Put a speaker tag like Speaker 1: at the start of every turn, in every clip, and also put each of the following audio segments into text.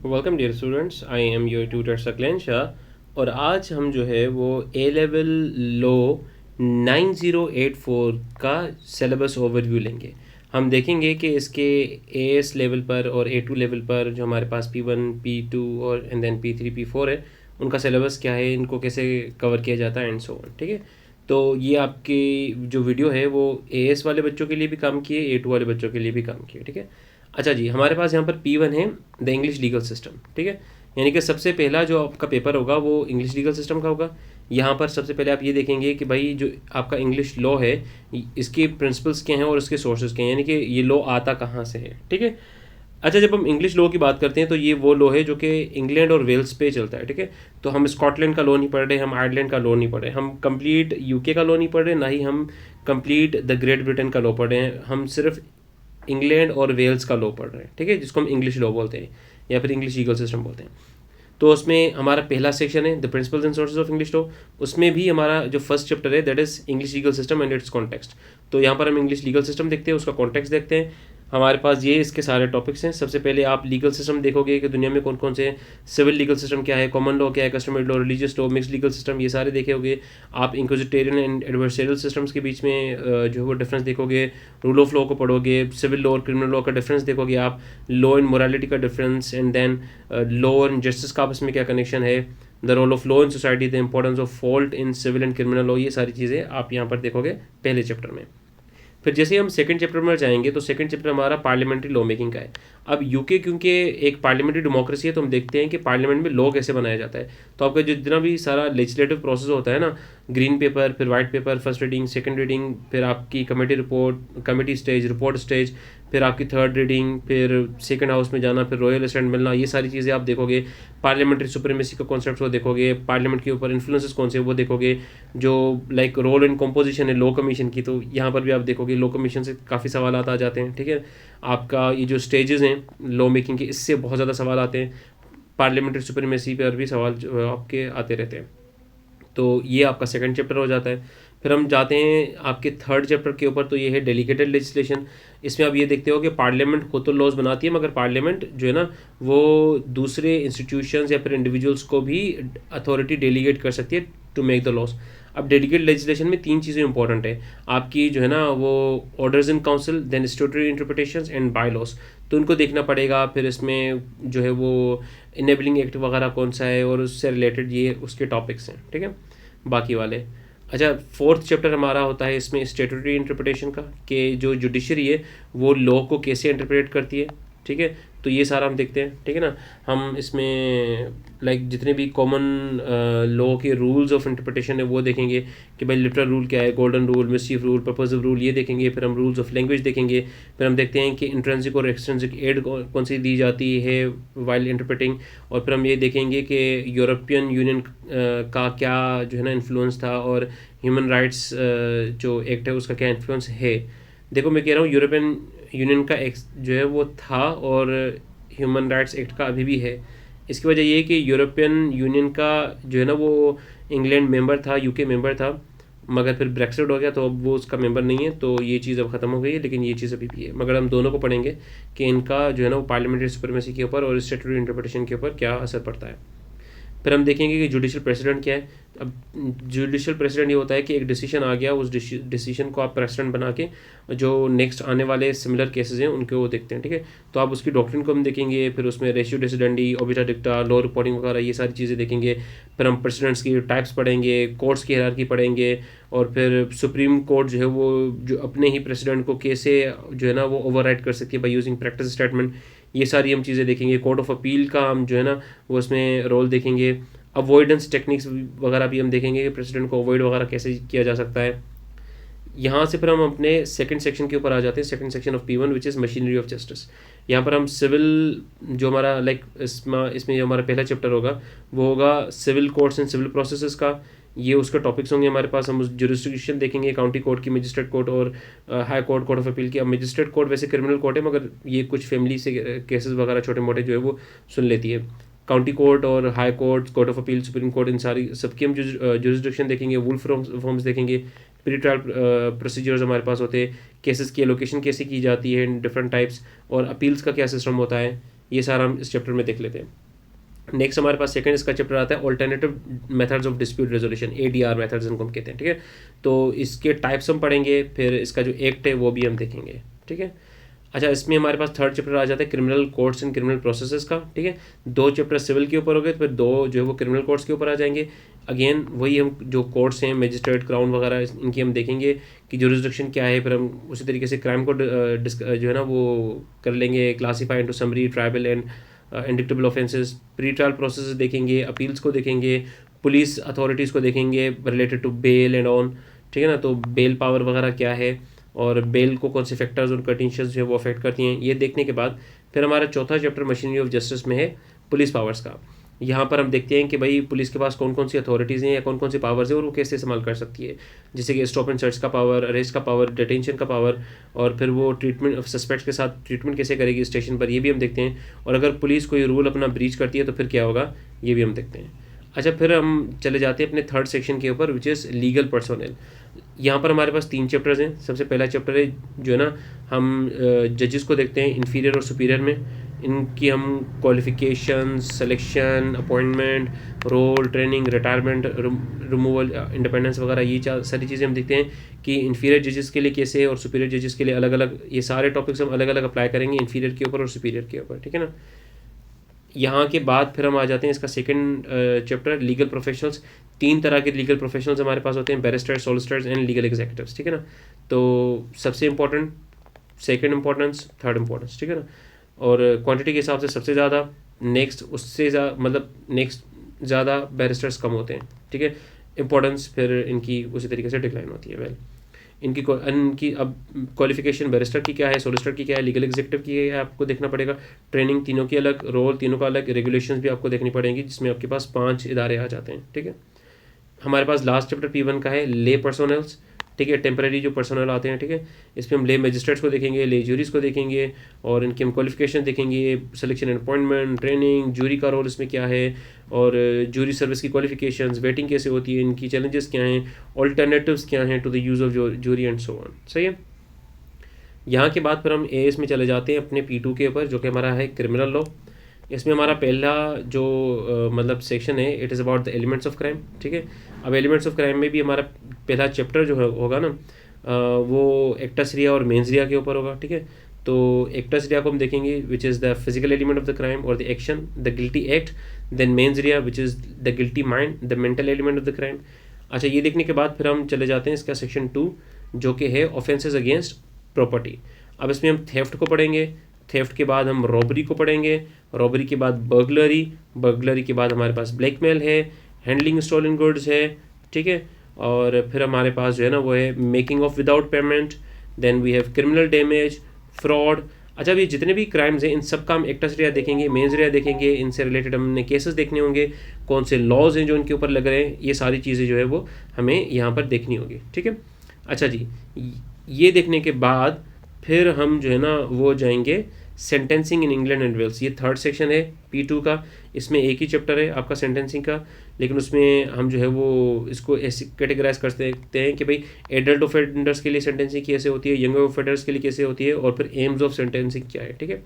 Speaker 1: Welcome dear students, I am your tutor Saqlain Shah. और आज हम जो है वो ए लेवल लो 9084 का सिलेबस ओवरव्यू लेंगे। हम देखेंगे कि इसके एएस लेवल पर और ए2 लेवल पर जो हमारे पास P1 P2 और एंड देन P3 P4 है, उनका सिलेबस क्या है, इनको कैसे कवर किया जाता है एंड सो ऑन। ठीक है, तो ये आपकी जो वीडियो है वो एएस वाले बच्चों के लिए भी काम की है, ए2 वाले बच्चों के लिए भी काम की है। ठीक है, अच्छा जी, हमारे पास यहाँ पर P1 है द इंग्लिश लीगल सिस्टम। ठीक है, यानी कि सबसे पहला जो आपका पेपर होगा वो इंग्लिश लीगल सिस्टम का होगा। यहाँ पर सबसे पहले आप ये देखेंगे कि भाई जो आपका इंग्लिश लॉ है इसके प्रिंसिपल्स क्या हैं और इसके सोर्सेज क्या हैं, यानी कि ये लॉ आता कहाँ से है। ठीक है, अच्छा, जब हम इंग्लिश लॉ की बात करते हैं तो ये वो लॉ है जो कि इंग्लैंड और वेल्स पे चलता है। ठीक है, तो हम स्कॉटलैंड का लॉ नहीं पढ़ रहे, हम आयरलैंड का लॉ नहीं पढ़ रहे, हम कंप्लीट यूके का लॉ नहीं पढ़ रहे, ना ही हम कंप्लीट द ग्रेट ब्रिटेन का लॉ पढ़ रहे हैं। हम सिर्फ इंग्लैंड और वेल्स का लॉ पढ़ रहे हैं। ठीक है, जिसको हम इंग्लिश लॉ बोलते हैं या फिर इंग्लिश लीगल सिस्टम बोलते हैं। तो उसमें हमारा पहला सेक्शन है the principles and sources of English law. उसमें भी हमारा जो फर्स्ट चैप्टर है that is English legal system and it's context. तो यहाँ पर हम इंग्लिश लीगल सिस्टम देखते हैं, उसका कॉन्टेक्स्ट देखते हैं। हमारे पास ये इसके सारे टॉपिक्स हैं। सबसे पहले आप लीगल सिस्टम देखोगे कि दुनिया में कौन कौन से हैं। सिविल लीगल सिस्टम क्या है, कॉमन लॉ क्या है, customary law, religious law, mix legal system, ये सारे देखोगे। आप इंक्विजिटोरियल एंड एडवर्सरियल सिस्टम्स के बीच में जो है वो डिफरेंस देखोगे। रूल ऑफ लॉ को पढ़ोगे, सिविल लॉ और क्रिमिनल लॉ का डिफरेंस देखोगे आप, लॉ एंड मोरालिटी का difference, and then law and justice का आपस में क्या कनेक्शन है, the role of law in society, the importance of fault in civil and criminal law, ये सारी चीज़ें आप यहाँ पर देखोगे पहले चैप्टर में। फिर जैसे हम सेकंड चैप्टर में जाएंगे तो सेकंड चैप्टर हमारा पार्लियामेंट्री लॉ मेकिंग का है। अब यूके क्योंकि एक पार्लियामेंट्री डेमोक्रेसी है, तो हम देखते हैं कि पार्लियामेंट में लॉ कैसे बनाया जाता है। तो आपका जितना भी सारा लेजिस्लेटिव प्रोसेस होता है ना, ग्रीन पेपर, फिर white paper, first reading, second reading, फिर आपकी committee report, committee stage, report stage, फिर आपकी थर्ड रीडिंग, फिर सेकंड हाउस में जाना, फिर रॉयल असेंट मिलना, ये सारी चीज़ें आप देखोगे। पार्लियामेंट्री सुप्रीमेसी का कॉन्सेप्ट वो देखोगे, पार्लियामेंट के ऊपर इन्फ्लुएंसेस कौन से वो देखोगे, जो लाइक रोल एंड कॉम्पोजिशन है लॉ कमीशन की, तो यहाँ पर भी आप देखोगे लॉ कमीशन से काफ़ी सवाल आ जाते हैं। ठीक है, आपका ये जो स्टेजेस हैं लॉ मेकिंग के, इससे बहुत ज़्यादा सवाल आते हैं। पार्लियामेंट्री सुप्रीमेसी पर भी सवाल जो आपके आते रहते हैं। तो ये आपका सेकंड चैप्टर हो जाता है। फिर हम जाते हैं आपके थर्ड चैप्टर के ऊपर, तो ये है डेलीगेटेड लेजिस्लेशन। इसमें आप ये देखते हो कि पार्लियामेंट खुद तो लॉज बनाती है, मगर पार्लियामेंट जो है ना वो दूसरे इंस्टीट्यूशंस या फिर इंडिविजुअल्स को भी अथॉरिटी डेलीगेट कर सकती है टू मेक द लॉज। अब डेलीगेट लेजिस्लेशन में तीन चीज़ें इंपॉर्टेंट है आपकी, जो है ना वो orders in council, then statutory interpretations and बाय लॉज, तो उनको देखना पड़ेगा। फिर इसमें जो है वो इनेबलिंग एक्ट वगैरह कौन सा है और उससे रिलेटेड ये उसके टॉपिक्स हैं। ठीक है, बाकी वाले। अच्छा, फोर्थ चैप्टर हमारा होता है इसमें स्टैट्यूटरी इंटरप्रिटेशन का, कि जो जुडिशरी है वो लॉ को कैसे इंटरप्रेट करती है। ठीक है, तो ये सारा हम देखते हैं। ठीक है ना, हम इसमें लाइक जितने भी कॉमन लॉ के रूल्स ऑफ इंटरप्रिटेशन है वो देखेंगे कि भाई लिटरल रूल क्या है, golden rule, mischief rule, purposive rule, ये देखेंगे। फिर हम रूल्स ऑफ लैंग्वेज देखेंगे। फिर हम देखते हैं कि इंट्रिंसिक और एक्सट्रिंसिक एड कौन सी दी जाती है वाइल इंटरप्रेटिंग। और फिर हम ये देखेंगे कि यूरोपियन यूनियन का क्या जो है ना इन्फ्लुएंस था, और ह्यूमन राइट्स जो एक्ट है उसका क्या इन्फ्लुएंस है। देखो, मैं कह रहा हूँ यूरोपियन यूनियन का जो है वो था और ह्यूमन राइट्स एक्ट का अभी भी है। इसकी वजह ये है कि यूरोपियन यूनियन का जो है ना वो इंग्लैंड मेंबर था, यूके मेंबर था, मगर फिर ब्रेक्सिट हो गया तो अब वो उसका मेंबर नहीं है। तो ये चीज़ अब ख़त्म हो गई है, लेकिन ये चीज़ अभी भी है। मगर हम दोनों को पढ़ेंगे कि इनका जो है ना वो पार्लियामेंट्री सुप्रीमेसी के ऊपर और स्टैट्यूटरी इंटरप्रिटेशन के ऊपर क्या असर पड़ता है। फिर हम देखेंगे कि जुडिशियल प्रेसिडेंट क्या है। अब जुडिशियल प्रेसिडेंट ये होता है कि एक डिसीजन आ गया, उस डिसीजन को आप प्रेसिडेंट बना के जो नेक्स्ट आने वाले सिमिलर केसेस हैं उनको वो देखते हैं। ठीक है, तो आप उसकी डॉक्ट्रिन को हम देखेंगे, फिर उसमें रेशियो डिसिडेंडी, ओबिटा डिक्टा, लॉ रिपोर्टिंग वगैरह ये सारी चीज़ें देखेंगे। फिर हम प्रेसिडेंट्स की टाइप्स पढ़ेंगे, कोर्ट्स की हायरार्की पढ़ेंगे, और फिर सुप्रीम कोर्ट जो है वो जो अपने ही प्रेसिडेंट को कैसे जो है ना वो ओवरराइड कर सकती है बाय यूजिंग प्रैक्टिस स्टेटमेंट, ये सारी हम चीज़ें देखेंगे। कोर्ट ऑफ अपील का हम जो है ना वो उसमें रोल देखेंगे। अवॉइडेंस टेक्निक्स वगैरह भी हम देखेंगे कि प्रेसिडेंट को अवॉइड वगैरह कैसे किया जा सकता है। यहाँ से फिर हम अपने सेकंड सेक्शन के ऊपर आ जाते हैं, second section of P1 which is machinery of justice. यहाँ पर हम सिविल जो हमारा लाइक इसमें जो हमारा पहला चैप्टर होगा वो होगा civil courts and civil processes का। ये उसका टॉपिक्स होंगे हमारे पास। हम उस जुरिस्डिक्शन देखेंगे, काउंटी कोर्ट की, मजिस्ट्रेट कोर्ट और high court, court of appeal की। अब मजिस्ट्रेट कोर्ट वैसे क्रिमिनल कोर्ट है, मगर ये कुछ फैमिली से केसेस वगैरह छोटे मोटे जो है वो सुन लेती है। काउंटी कोर्ट और high court, court of appeal, supreme court, इन सारी सबकी हम जुरिस्डिक्शन देखेंगे। वुल्फ फॉर्म्स देखेंगे। प्री ट्रायल प्रोसीजर्स हमारे पास होते हैं, केसेस की एलोकेशन कैसे की जाती है इन डिफरेंट टाइप्स, और अपील्स का क्या सिस्टम होता है, ये सारा हम इस चैप्टर में देख लेते हैं। नेक्स्ट हमारे पास सेकंड इसका चैप्टर आता है alternative methods of dispute resolution, ADR methods इनको हम कहते हैं, ठीक है। तो इसके टाइप्स हम पढ़ेंगे, फिर इसका जो एक्ट है वो भी हम देखेंगे, ठीक है। अच्छा, इसमें हमारे पास थर्ड चैप्टर आ जाता है criminal courts and criminal processes का, ठीक है। 2 चैप्टर सिविल के ऊपर हो गए, फिर 2 जो है वो क्रिमिनल कोर्ट्स के ऊपर आ जाएंगे। अगेन वही हम जो कोर्ट्स हैं, मजिस्ट्रेट, क्राउन वगैरह, इनकी हम देखेंगे कि जुरिसडिक्शन क्या है। फिर हम उसी तरीके से क्राइम को जो है ना वो कर लेंगे, classify into summary, triable and indictable offences. Pre trial process देखेंगे, अपील्स को देखेंगे, पुलिस अथॉरिटीज़ को देखेंगे related to bail and on, ठीक है ना। तो बेल पावर वगैरह क्या है और बेल को कौन से फैक्टर्स और कंडीशंस जो है वो अफेक्ट करती हैं, ये देखने के बाद फिर हमारा चौथा चैप्टर मशीनरी ऑफ जस्टिस में है पुलिस पावर्स का। यहाँ पर हम देखते हैं कि भाई पुलिस के पास कौन कौन सी अथॉरिटीज़ हैं या कौन कौन सी पावर्स हैं और वो कैसे इस्तेमाल कर सकती है, जैसे कि स्टॉप एंड सर्च का पावर, अरेस्ट का पावर, डिटेंशन का पावर, और फिर वो ट्रीटमेंट सस्पेक्ट्स के साथ ट्रीटमेंट कैसे करेगी स्टेशन पर, ये भी हम देखते हैं। और अगर पुलिस कोई रूल अपना ब्रीच करती है तो फिर क्या होगा, ये भी हम देखते हैं। अच्छा, फिर हम चले जाते हैं अपने थर्ड सेक्शन के ऊपर, विच इज़ लीगल पर्सोनल। यहाँ पर हमारे पास 3 चैप्टर्स हैं। सबसे पहला चैप्टर है जो है ना, हम जजेस को देखते हैं इन्फीरियर और सुपीरियर में, इनकी हम qualification, selection, appointment, role, training, retirement, removal, independence वगैरह, ये सारी चीज़ें हम देखते हैं कि इन्फीरियर जजेस के लिए कैसे है और सुपीरियर जजेस के लिए अलग अलग। ये सारे टॉपिक्स हम अलग अलग अप्लाई करेंगे इन्फीरियर के ऊपर और सुपीरियर के ऊपर, ठीक है ना। यहाँ के बाद फिर हम आ जाते हैं इसका सेकंड चैप्टर लीगल प्रोफेशनल्स। 3 तरह के लीगल प्रोफेशनल्स हमारे पास होते हैं, barrister's, solicitors and legal executives, ठीक है ना। तो सबसे important, second importance, third importance, ठीक है ना। और क्वांटिटी के हिसाब से सबसे ज़्यादा, नेक्स्ट उससे मतलब नेक्स्ट ज़्यादा, बैरिस्टर्स कम होते हैं, ठीक है। इंपॉर्टेंस फिर इनकी उसी तरीके से डिक्लाइन होती है। वेल, इनकी अब क्वालिफिकेशन बैरिस्टर की क्या है, सोलिसिटर की क्या है, लीगल एग्जीक्यूटिव की है, आपको देखना पड़ेगा। ट्रेनिंग तीनों की अलग, रोल तीनों का अलग, रेगुलेशंस भी आपको देखनी पड़ेंगी, जिसमें आपके पास 5 इदारे आ जाते हैं, ठीक है। हमारे पास लास्ट चैप्टर P1 का है ले पर्सोनल्स, ठीक है, टेम्परेरी जो पर्सनल आते हैं, ठीक है। इसमें हम ले मजिस्ट्रेट्स को देखेंगे, ले जूरीज को देखेंगे और इनकी हम क्वालिफिकेशन देखेंगे, selection and appointment, training, jury का रोल इसमें क्या है और जूरी सर्विस की क्वालिफिकेशंस, वेटिंग कैसे होती है, इनकी चैलेंजेस क्या हैं, ऑल्टरनेटिव्स क्या हैं to the use of jury and so on, सही है। यहाँ के बाद फिर हम AS में चले जाते हैं अपने P2 के ऊपर, जो कि हमारा है क्रिमिनल लॉ। इसमें हमारा पहला जो मतलब सेक्शन है, it is about the elements of crime, ठीक है। अब एलिमेंट्स ऑफ क्राइम में भी हमारा पहला चैप्टर जो होगा ना, वो एक्टस रिया और मेंस रिया के ऊपर होगा, ठीक है। तो एक्टस रिया को हम देखेंगे which is the physical element of the crime और the action, the guilty act. Then mens rea which is the guilty mind, the mental element of the crime. अच्छा, ये देखने के बाद फिर हम चले जाते हैं इसका सेक्शन 2, जो कि है ऑफेंसेस अगेंस्ट प्रॉपर्टी। अब इसमें हम थेफ्ट को पढ़ेंगे, थेफ्ट के बाद हम रॉबरी को पढ़ेंगे, रॉबरी के बाद बर्गलरी, बर्गलरी के बाद हमारे पास ब्लैकमेल है, हैंडलिंग स्टोलन गुड्स है, ठीक है। और फिर हमारे पास जो है ना वो है making of without payment, then we have criminal damage, fraud. अच्छा, अभी जितने भी क्राइम्स हैं इन सब का हम एक्टस रिया देखेंगे, मेंस रिया देखेंगे, इनसे रिलेटेड हमने केसेस देखने होंगे, कौन से लॉज हैं जो इनके ऊपर लग रहे हैं, ये सारी चीज़ें जो है वो हमें यहाँ पर देखनी होगी, ठीक है। अच्छा जी, ये देखने के बाद फिर हम जो है ना वो जाएंगे sentencing in England and Wales. ये थर्ड सेक्शन है P2 का। इसमें एक ही चैप्टर है आपका सेंटेंसिंग का, लेकिन उसमें हम जो है वो इसको ऐसे कैटेगराइज कर सकते हैं कि भाई एडल्ट ऑफेंडर्स के लिए सेंटेंसिंग कैसे होती है, यंगर ऑफेंडर्स के लिए कैसे होती है और फिर एम्स ऑफ सेंटेंसिंग क्या है, ठीक है।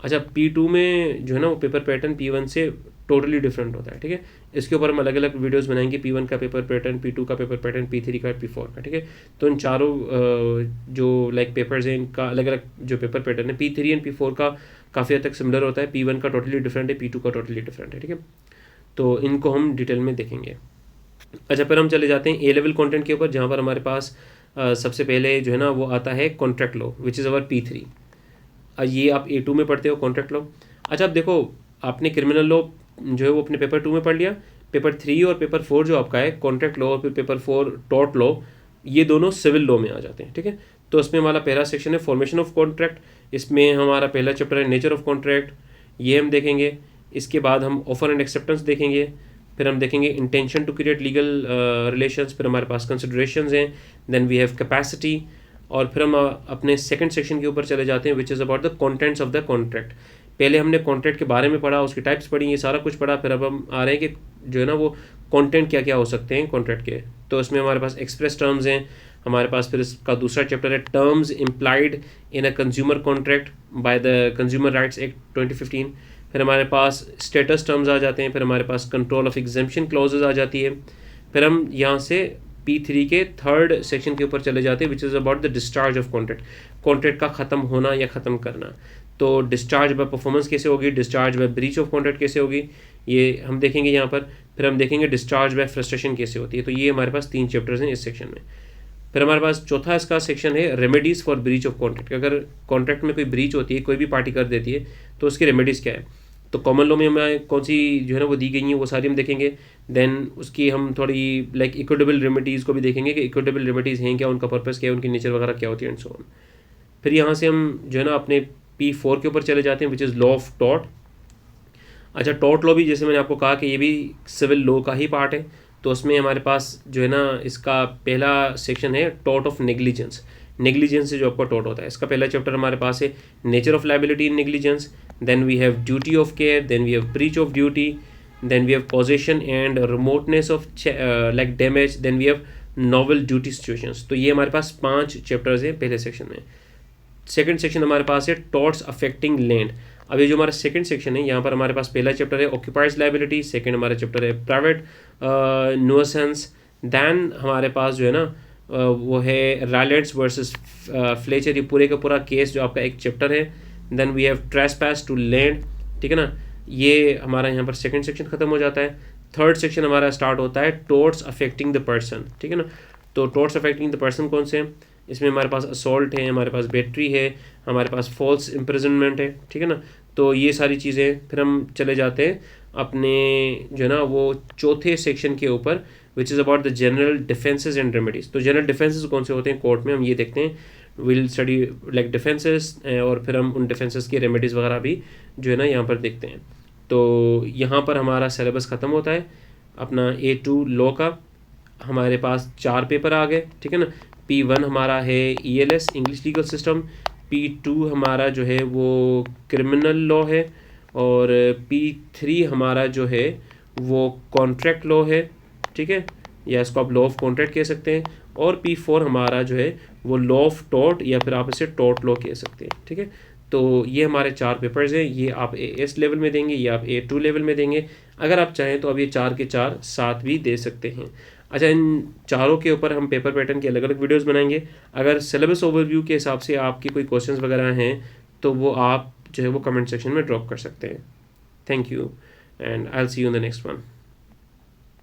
Speaker 1: अच्छा, P2 में जो है ना वो पेपर पैटर्न P1 से टोटली डिफरेंट होता है, ठीक है। इसके ऊपर हम अलग अलग वीडियोस बनाएंगे, P1 का पेपर पैटर्न, P2 का पेपर पैटर्न, P3 का, P4 का, ठीक है। तो इन चारों जो लाइक पेपर्स हैं इनका अलग अलग जो पेपर पैटर्न है, P3 एंड P4 का काफ़ी हद तक सिमिलर होता है, P1 का टोटली डिफरेंट है, P2 का टोटली डिफरेंट है, ठीक है। तो इनको हम डिटेल में देखेंगे। अच्छा, फिर हम चले जाते हैं A लेवल कॉन्टेंट के ऊपर, जहाँ पर हमारे पास सबसे पहले जो है ना वो आता है contract law which is our P3। ये आप A2 में पढ़ते हो कॉन्ट्रैक्ट लॉ। अच्छा, अब देखो आपने क्रिमिनल लॉ जो है वो अपने पेपर 2 में पढ़ लिया, पेपर 3 और पेपर 4 जो आपका है कॉन्ट्रैक्ट लॉ और फिर पेपर 4 टॉर्ट लॉ, ये दोनों सिविल लॉ में आ जाते हैं, ठीक है। तो इसमें हमारा पहला सेक्शन है फॉर्मेशन ऑफ कॉन्ट्रैक्ट। इसमें हमारा पहला चैप्टर है नेचर ऑफ कॉन्ट्रैक्ट, ये हम देखेंगे। इसके बाद हम ऑफर एंड एक्सेप्टेंस देखेंगे, फिर हम देखेंगे intention to create legal relations, फिर हमारे पास कंसिडरेशंस हैं, देन वी हैव कैपेसिटी, और फिर हम अपने सेकंड सेक्शन के ऊपर चले जाते हैं which is about the contents of the contract. पहले हमने कॉन्ट्रैक्ट के बारे में पढ़ा, उसकी टाइप्स पढ़ी, ये सारा कुछ पढ़ा, फिर अब हम आ रहे हैं कि जो है ना वो कंटेंट क्या क्या हो सकते हैं कॉन्ट्रैक्ट के। तो इसमें हमारे पास एक्सप्रेस टर्म्स हैं, हमारे पास फिर इसका दूसरा चैप्टर है terms implied in a consumer contract by the consumer rights act 2015। फिर हमारे पास स्टेटस टर्म्स आ जाते हैं, फिर हमारे पास कंट्रोल ऑफ एग्जेम्पशन क्लॉजेज आ जाती है। फिर हम यहाँ से P3 के थर्ड सेक्शन के ऊपर चले जाते हैं which is about the discharge of contract, contract का ख़त्म होना या ख़त्म करना। तो डिस्चार्ज बाय परफॉर्मेंस कैसे होगी, discharge by breach of contract कैसे होगी, ये हम देखेंगे यहाँ पर। फिर हम देखेंगे डिस्चार्ज बाय फ्रस्ट्रेशन कैसे होती है। तो ये हमारे पास 3 चैप्टर्स हैं इस सेक्शन में। फिर हमारे पास चौथा इसका सेक्शन है remedies for breach of contract. अगर कॉन्ट्रैक्ट में कोई ब्रीच होती है, कोई भी पार्टी कर देती है, तो उसकी रेमेडीज़ क्या है। तो कॉमन लॉ में हमें कौन सी जो है ना वो दी गई हैं वो सारी हम देखेंगे। देन उसकी हम थोड़ी लाइक इक्विटेबल रेमेडीज़ को भी देखेंगे कि इक्विटेबल रेमेडीज़ हैं क्या, उनका पर्पस क्या है, उनकी नेचर वगैरह क्या होती है एंड सो ऑन। फिर यहाँ से हम जो है ना अपने P4 के ऊपर चले जाते हैं which is law of tort. अच्छा, टॉर्ट लॉ भी जैसे मैंने आपको कहा कि ये भी सिविल लॉ का ही पार्ट है। तो उसमें हमारे पास जो है ना इसका पहला सेक्शन है टॉर्ट ऑफ नेग्लिजेंस। नेग्लिजेंस से जो आपका टॉर्ट होता है, इसका पहला चैप्टर हमारे पास है nature of liability in negligence. Then we have duty of care, then we have breach of duty, then we have causation and remoteness of like damage, then we have novel duty situations. तो ये हमारे पास 5 chapters हैं पहले section में। Second section हमारे पास है torts affecting land. अब ये जो हमारा सेकंड सेक्शन है, यहाँ पर हमारे पास पहला चैप्टर है ऑक्यूपायर्स लायबिलिटी, सेकंड हमारा चैप्टर है प्राइवेट नुएसेंस, देन हमारे पास जो है ना वो है रायलेट्स वर्सेस फ्लेचर, ये पूरे का पूरा केस जो आपका एक चैप्टर है। Then we have trespass to land, ठीक है ना, ये हमारा यहाँ पर सेकंड सेक्शन खत्म हो जाता है। थर्ड सेक्शन हमारा स्टार्ट होता है टॉर्ट्स अफेक्टिंग द पर्सन, ठीक है ना। तो टॉर्ट्स अफेक्टिंग द पर्सन कौन से हैं, इसमें हमारे पास असॉल्ट है, हमारे पास बैटरी है, हमारे पास फॉल्स इम्प्रिजनमेंट है, ठीक है ना। तो ये सारी चीज़ें फिर हम चले जाते हैं अपने जो है ना वो चौथे सेक्शन के ऊपर which is about the general defences and remedies. तो जनरल डिफेंसेस कौन से होते हैं कोर्ट में, हम ये देखते हैं। विल स्टडी लाइक डिफेंसेस और फिर हम उन डिफेंसेस की रेमेडीज़ वगैरह भी जो है ना यहाँ पर देखते हैं। तो यहाँ पर हमारा सिलेबस ख़त्म होता है अपना A2 लॉ का। हमारे पास 4 पेपर आ गए, ठीक है ना। P1 हमारा है ELS English legal system, P2 हमारा जो है वो क्रिमिनल लॉ है, और P3 हमारा जो है वो कॉन्ट्रैक्ट लॉ है, ठीक है, या इसको आप लॉ ऑफ कॉन्ट्रैक्ट कह सकते हैं। और P4 हमारा जो है वो लॉ ऑफ टॉर्ट या फिर आप इसे टॉर्ट लॉ कह सकते हैं, ठीक है। तो ये हमारे 4 पेपर्स हैं, ये आप AS लेवल में देंगे, ये आप A2 लेवल में देंगे। अगर आप चाहें तो अब ये 4 के 4 साथ भी दे सकते हैं। अच्छा, इन चारों के ऊपर हम पेपर पैटर्न की अलग अलग वीडियोस बनाएंगे। अगर सिलेबस ओवरव्यू के हिसाब से आपकी कोई क्वेश्चंस वगैरह हैं तो वो आप जो है वो कमेंट सेक्शन में ड्रॉप कर सकते हैं। Thank you and I will see you in the next one.